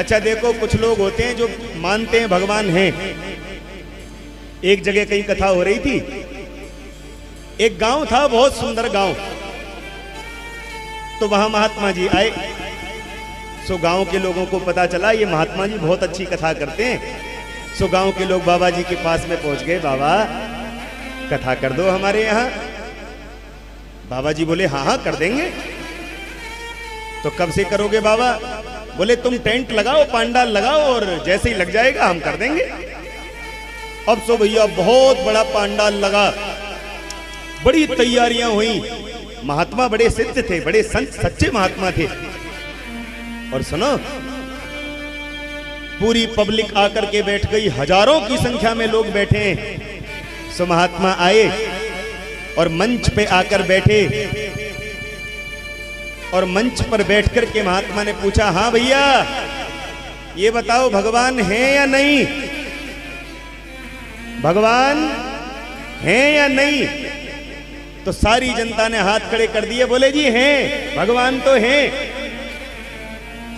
अच्छा देखो, कुछ लोग होते हैं जो मानते हैं भगवान हैं। एक जगह कहीं कथा हो रही थी, एक गांव था, बहुत सुंदर गांव। तो वहां महात्मा जी आए। सो गांव के लोगों को पता चला ये महात्मा जी बहुत अच्छी कथा करते हैं। सो गांव के लोग बाबा जी के पास में पहुंच गए, बाबा कथा कर दो हमारे यहाँ। बाबा जी बोले हाँ हाँ कर देंगे। तो कब से करोगे बाबा? बोले तुम टेंट लगाओ, पांडाल लगाओ, और जैसे ही लग जाएगा हम कर देंगे। अब सो भैया बहुत बड़ा पांडाल लगा, बड़ी तैयारियां हुई। महात्मा बड़े सिद्ध थे, बड़े संत सच्चे महात्मा थे। और सुनो, पूरी पब्लिक आकर के बैठ गई, हजारों की संख्या में लोग बैठे हैं। सो महात्मा आए और मंच पे आकर बैठे, और मंच पर बैठकर के महात्मा ने पूछा, हाँ भैया ये बताओ भगवान है या नहीं? भगवान है या नहीं? तो सारी जनता ने हाथ खड़े कर दिए, बोले जी हैं, भगवान तो हैं।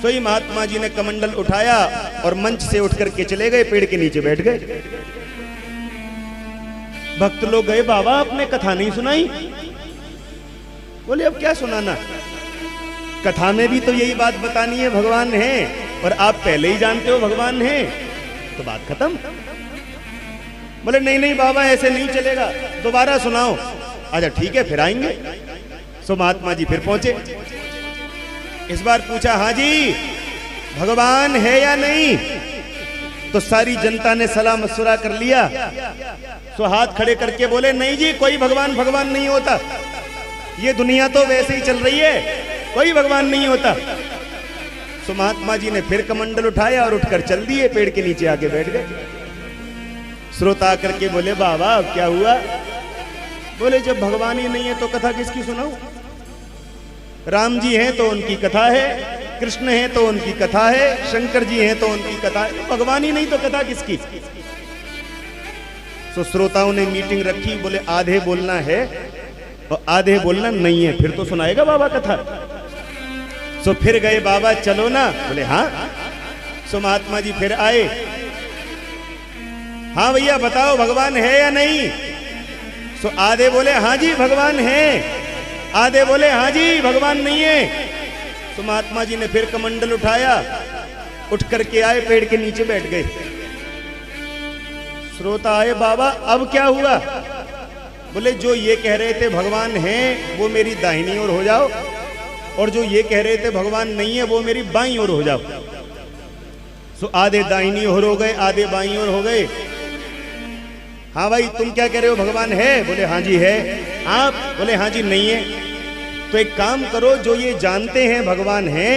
तो ही महात्मा जी ने कमंडल उठाया और मंच से उठ करके चले गए, पेड़ के नीचे बैठ गए। भक्त लोग गए, बाबा आपने कथा नहीं सुनाई। बोले अब क्या सुनाना, कथा में भी तो यही बात बतानी है भगवान है, और आप पहले ही जानते हो भगवान है, तो बात खत्म। बोले नहीं नहीं बाबा ऐसे नहीं चलेगा, दोबारा सुनाओ। अच्छा ठीक है फिर आएंगे। सो महात्मा जी फिर पहुंचे। इस बार पूछा, हाँ जी भगवान है या नहीं? तो सारी जनता ने सलाह मशवरा कर लिया। सो हाथ खड़े करके बोले, नहीं जी कोई भगवान भगवान नहीं होता, ये दुनिया तो वैसे ही चल रही है, कोई भगवान नहीं होता। सो महात्मा जी ने फिर कमंडल उठाया और उठकर चल दिए, पेड़ के नीचे आके बैठ गए। श्रोता आकर के बोले, बाबा अब क्या हुआ? बोले जब भगवान ही नहीं है तो कथा किसकी सुनाऊं? राम जी हैं तो उनकी कथा है, कृष्ण हैं तो उनकी कथा है, शंकर जी हैं तो उनकी कथा है, भगवान ही नहीं तो कथा किसकी? तो श्रोताओं ने मीटिंग रखी, बोले आधे बोलना है और आधे बोलना नहीं है, फिर तो सुनाएगा बाबा कथा। सो फिर गए बाबा, चलो ना? बोले हाँ। सो महात्मा जी फिर आए, हाँ भैया बताओ भगवान है या नहीं? सो आधे बोले हाँ जी भगवान है, आधे बोले हाँ जी भगवान नहीं है। तो महात्मा जी ने फिर कमंडल उठाया, उठ करके आए, पेड़ के नीचे बैठ गए। श्रोता आए, बाबा अब क्या हुआ? बोले जो ये कह रहे थे भगवान है वो मेरी दाहिनी ओर हो जाओ, और जो ये कह रहे थे भगवान नहीं है वो मेरी बाईं ओर हो जाओ। सो आधे दाहिनी ओर हो गए, आधे बाईं ओर हो गए। हाँ भाई तुम क्या कह रहे हो, भगवान है? बोले हाँ जी है। आप? बोले हाँ जी नहीं है। तो एक काम करो, जो ये जानते हैं भगवान है,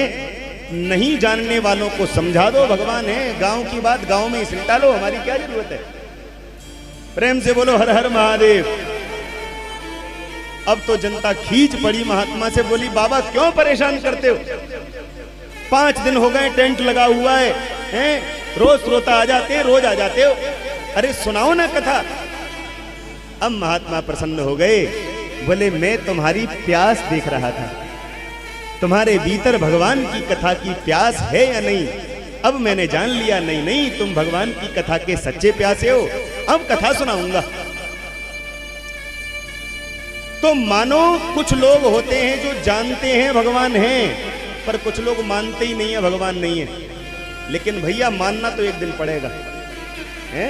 नहीं जानने वालों को समझा दो भगवान है। गांव की बात गांव में ही सिमटा लो, हमारी क्या जरूरत है? प्रेम से बोलो हर हर महादेव। अब तो जनता खींच पड़ी महात्मा से, बोली बाबा क्यों परेशान करते हो? 5 दिन हो गए टेंट लगा हुआ है, हैं? रोज श्रोता आ जाते हैं, रोज आ जाते हो, अरे सुनाओ ना कथा। अब महात्मा प्रसन्न हो गए, बोले मैं तुम्हारी प्यास देख रहा था, तुम्हारे भीतर भगवान की कथा की प्यास है या नहीं? अब मैंने जान लिया, नहीं नहीं तुम भगवान की कथा के सच्चे प्यासे हो, अब कथा सुनाऊंगा। तो मानो कुछ लोग होते हैं जो जानते हैं भगवान है, पर कुछ लोग मानते ही नहीं है भगवान नहीं है। लेकिन भैया मानना तो एक दिन पड़ेगा, है?